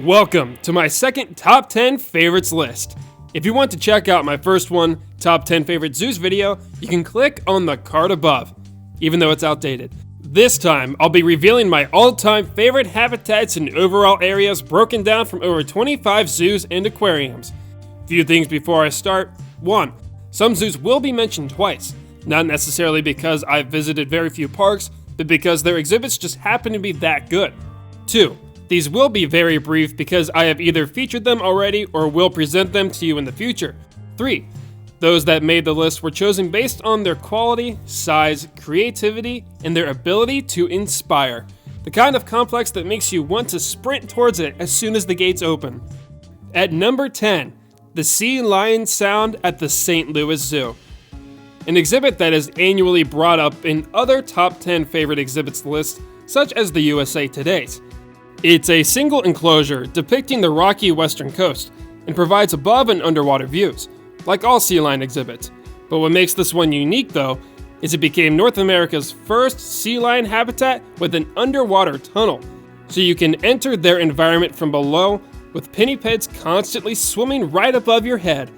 Welcome to my second top 10 favorites list. If you want to check out my first one, top 10 favorite zoos video, you can click on the card above, even though it's outdated. This time, I'll be revealing my all-time favorite habitats and overall areas broken down from over 25 zoos and aquariums. Few things before I start. 1. Some zoos will be mentioned twice, not necessarily because I've visited very few parks, but because their exhibits just happen to be that good. 2. These will be very brief because I have either featured them already or will present them to you in the future. 3. Those that made the list were chosen based on their quality, size, creativity, and their ability to inspire. The kind of complex that makes you want to sprint towards it as soon as the gates open. At number 10, the Sea Lion Sound at the St. Louis Zoo. An exhibit that is annually brought up in other top 10 favorite exhibits lists, such as the USA Today's. It's a single enclosure depicting the rocky western coast and provides above and underwater views, like all sea lion exhibits. But what makes this one unique, though, is it became North America's first sea lion habitat with an underwater tunnel, so you can enter their environment from below with pinnipeds constantly swimming right above your head.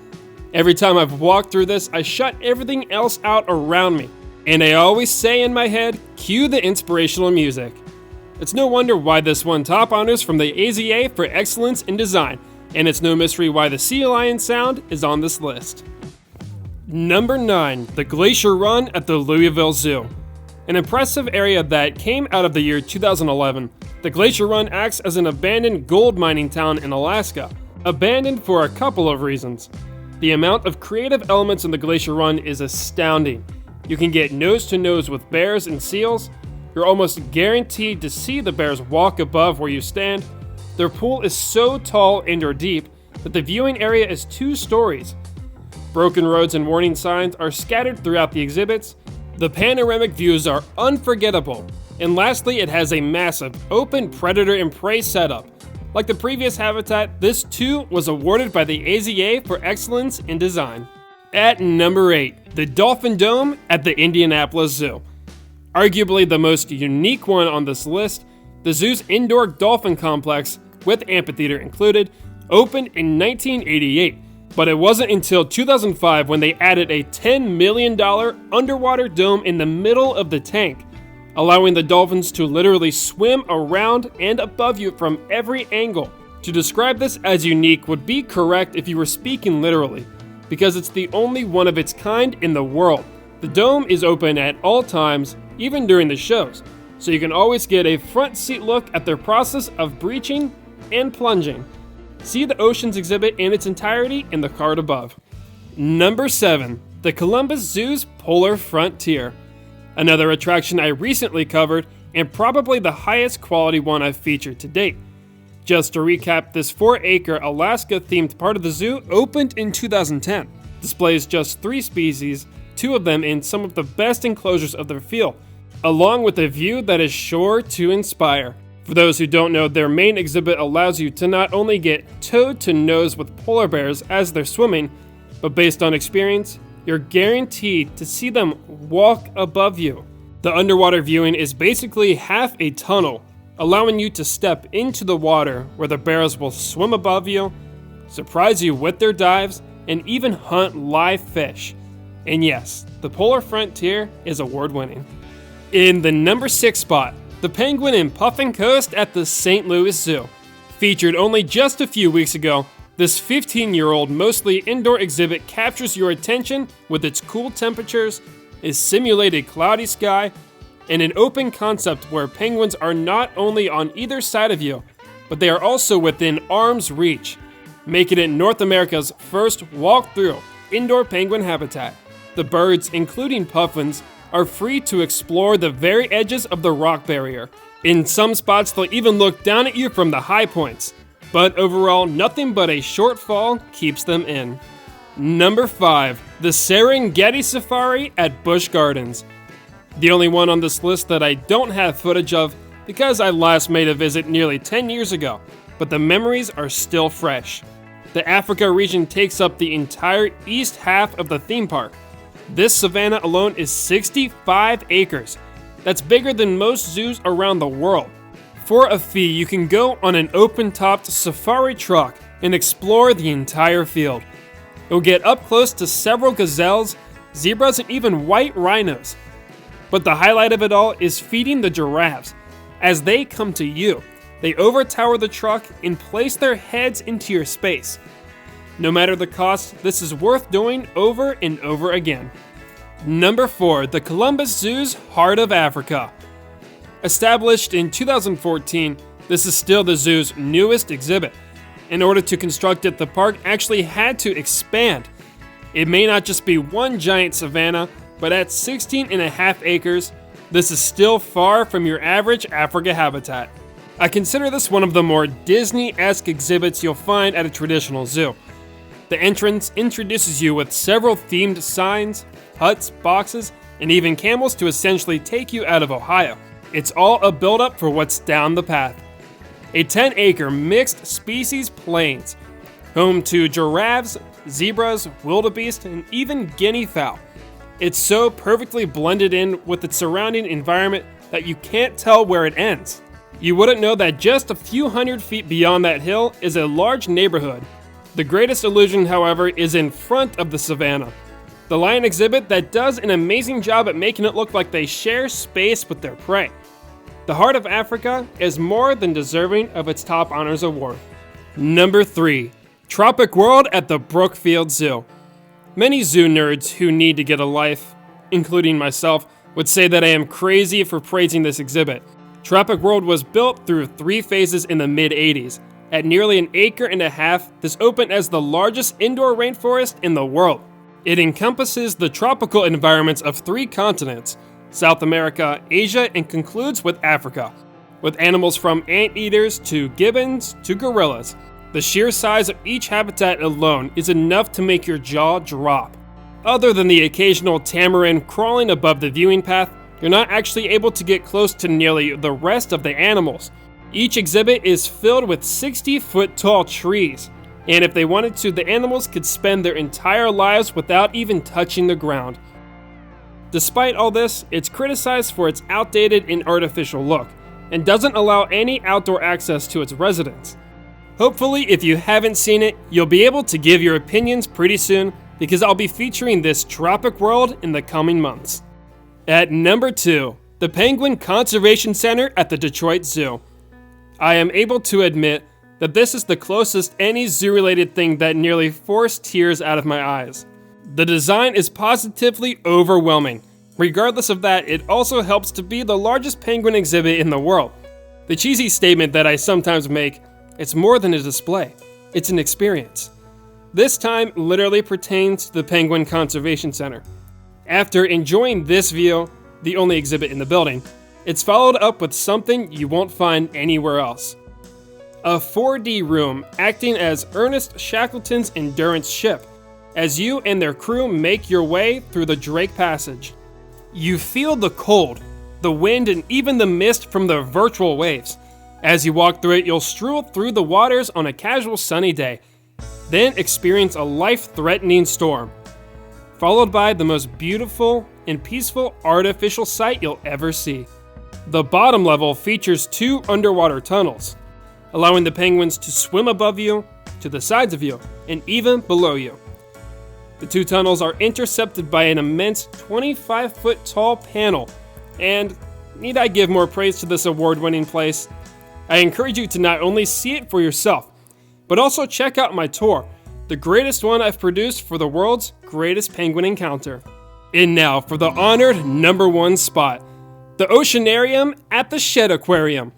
Every time I've walked through this, I shut everything else out around me, and I always say in my head, cue the inspirational music. It's no wonder why this won top honors from the AZA for excellence in design, and it's no mystery why the Sea Lion Sound is on this list. Number 9, the Glacier Run at the Louisville Zoo. An impressive area that came out of the year 2011, the Glacier Run acts as an abandoned gold mining town in Alaska. Abandoned for a couple of reasons. The amount of creative elements in the Glacier Run is astounding. You can get nose-to-nose with bears and seals. You're almost guaranteed to see the bears walk above where you stand. Their pool is so tall and or deep that the viewing area is 2 stories. Broken roads and warning signs are scattered throughout the exhibits. The panoramic views are unforgettable. And lastly, it has a massive, open predator and prey setup. Like the previous habitat, this too was awarded by the AZA for excellence in design. At number 8, the Dolphin Dome at the Indianapolis Zoo. Arguably the most unique one on this list, the zoo's indoor dolphin complex, with amphitheater included, opened in 1988, but it wasn't until 2005 when they added a $10 million underwater dome in the middle of the tank, allowing the dolphins to literally swim around and above you from every angle. To describe this as unique would be correct if you were speaking literally, because it's the only one of its kind in the world. The dome is open at all times, even during the shows, so you can always get a front seat look at their process of breaching and plunging. See the Oceans exhibit in its entirety in the card above. Number 7, the Columbus Zoo's Polar Frontier. Another attraction I recently covered, and probably the highest quality one I've featured to date. Just to recap, this 4-acre Alaska-themed part of the zoo opened in 2010. Displays just 3 species, 2 of them in some of the best enclosures of their field, along with a view that is sure to inspire. For those who don't know, their main exhibit allows you to not only get toe-to-nose with polar bears as they're swimming, but based on experience, you're guaranteed to see them walk above you. The underwater viewing is basically half a tunnel, allowing you to step into the water where the bears will swim above you, surprise you with their dives, and even hunt live fish. And yes, the Polar Frontier is award-winning. In the number 6 spot, the Penguin and Puffin Coast at the St. Louis Zoo. Featured only just a few weeks ago, this 15-year-old mostly indoor exhibit captures your attention with its cool temperatures, a simulated cloudy sky, and an open concept where penguins are not only on either side of you, but they are also within arm's reach, making it North America's first walk-through indoor penguin habitat. The birds, including puffins, are free to explore the very edges of the rock barrier. In some spots, they'll even look down at you from the high points. But overall, nothing but a short fall keeps them in. Number 5, the Serengeti Safari at Busch Gardens. The only one on this list that I don't have footage of because I last made a visit nearly 10 years ago, but the memories are still fresh. The Africa region takes up the entire east half of the theme park. This savanna alone is 65 acres. That's bigger than most zoos around the world. For a fee, you can go on an open-topped safari truck and explore the entire field. You'll get up close to several gazelles, zebras, and even white rhinos. But the highlight of it all is feeding the giraffes. As they come to you, they overtower the truck and place their heads into your space. No matter the cost, this is worth doing over and over again. Number 4, the Columbus Zoo's Heart of Africa. Established in 2014, this is still the zoo's newest exhibit. In order to construct it, the park actually had to expand. It may not just be one giant savanna, but at 16.5 acres, this is still far from your average Africa habitat. I consider this one of the more Disney-esque exhibits you'll find at a traditional zoo. The entrance introduces you with several themed signs, huts, boxes, and even camels to essentially take you out of Ohio. It's all a build-up for what's down the path. A 10-acre mixed species plains, home to giraffes, zebras, wildebeest, and even guinea fowl. It's so perfectly blended in with its surrounding environment that you can't tell where it ends. You wouldn't know that just a few hundred feet beyond that hill is a large neighborhood. The greatest illusion, however, is in front of the savannah. The lion exhibit that does an amazing job at making it look like they share space with their prey. The Heart of Africa is more than deserving of its top honors award. Number 3, Tropic World at the Brookfield Zoo. Many zoo nerds who need to get a life, including myself, would say that I am crazy for praising this exhibit. Tropic World was built through 3 phases in the mid-80s. At nearly 1.5 acres, this opened as the largest indoor rainforest in the world. It encompasses the tropical environments of 3 continents, South America, Asia, and concludes with Africa, with animals from anteaters to gibbons to gorillas. The sheer size of each habitat alone is enough to make your jaw drop. Other than the occasional tamarin crawling above the viewing path, you're not actually able to get close to nearly the rest of the animals. Each exhibit is filled with 60-foot tall trees, and if they wanted to, the animals could spend their entire lives without even touching the ground. Despite all this, it's criticized for its outdated and artificial look, and doesn't allow any outdoor access to its residents. Hopefully, if you haven't seen it, you'll be able to give your opinions pretty soon, because I'll be featuring this Tropic World in the coming months. At number 2, the Penguin Conservation Center at the Detroit Zoo. I am able to admit that this is the closest any zoo-related thing that nearly forced tears out of my eyes. The design is positively overwhelming. Regardless of that, it also helps to be the largest penguin exhibit in the world. The cheesy statement that I sometimes make, it's more than a display, it's an experience. This time literally pertains to the Penguin Conservation Center. After enjoying this view, the only exhibit in the building, it's followed up with something you won't find anywhere else. A 4D room acting as Ernest Shackleton's Endurance ship, as you and their crew make your way through the Drake Passage. You feel the cold, the wind, and even the mist from the virtual waves. As you walk through it, you'll stroll through the waters on a casual sunny day, then experience a life-threatening storm, followed by the most beautiful and peaceful artificial sight you'll ever see. The bottom level features 2 underwater tunnels, allowing the penguins to swim above you, to the sides of you, and even below you. The 2 tunnels are intercepted by an immense 25-foot tall panel, and need I give more praise to this award-winning place? I encourage you to not only see it for yourself, but also check out my tour, the greatest one I've produced for the world's greatest penguin encounter. And now for the honored number 1 spot, the Oceanarium at the Shed Aquarium.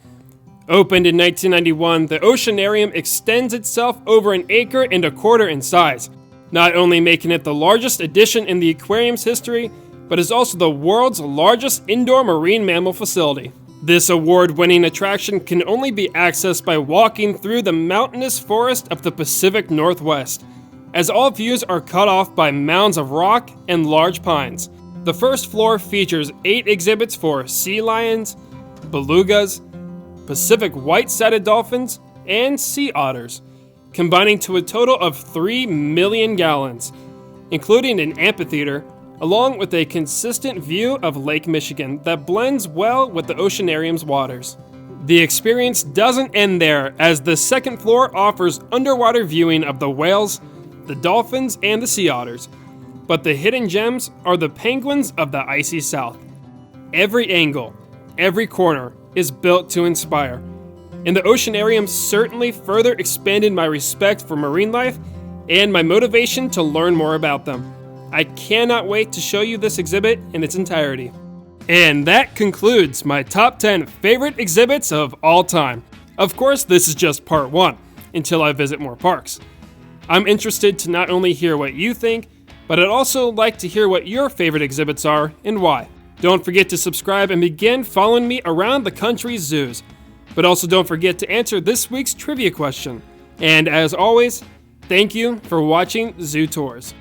Opened in 1991, the Oceanarium extends itself over 1.25 acres in size, not only making it the largest addition in the aquarium's history, but is also the world's largest indoor marine mammal facility. This award-winning attraction can only be accessed by walking through the mountainous forest of the Pacific Northwest, as all views are cut off by mounds of rock and large pines. The first floor features 8 exhibits for sea lions, belugas, Pacific white-sided dolphins, and sea otters, combining to a total of 3 million gallons, including an amphitheater, along with a consistent view of Lake Michigan that blends well with the Oceanarium's waters. The experience doesn't end there, as the second floor offers underwater viewing of the whales, the dolphins, and the sea otters. But the hidden gems are the penguins of the icy south. Every angle, every corner is built to inspire. And the Oceanarium certainly further expanded my respect for marine life and my motivation to learn more about them. I cannot wait to show you this exhibit in its entirety. And that concludes my top 10 favorite exhibits of all time. Of course, this is just part 1, until I visit more parks. I'm interested to not only hear what you think, but I'd also like to hear what your favorite exhibits are and why. Don't forget to subscribe and begin following me around the country's zoos. But also don't forget to answer this week's trivia question. And as always, thank you for watching Zoo Tours.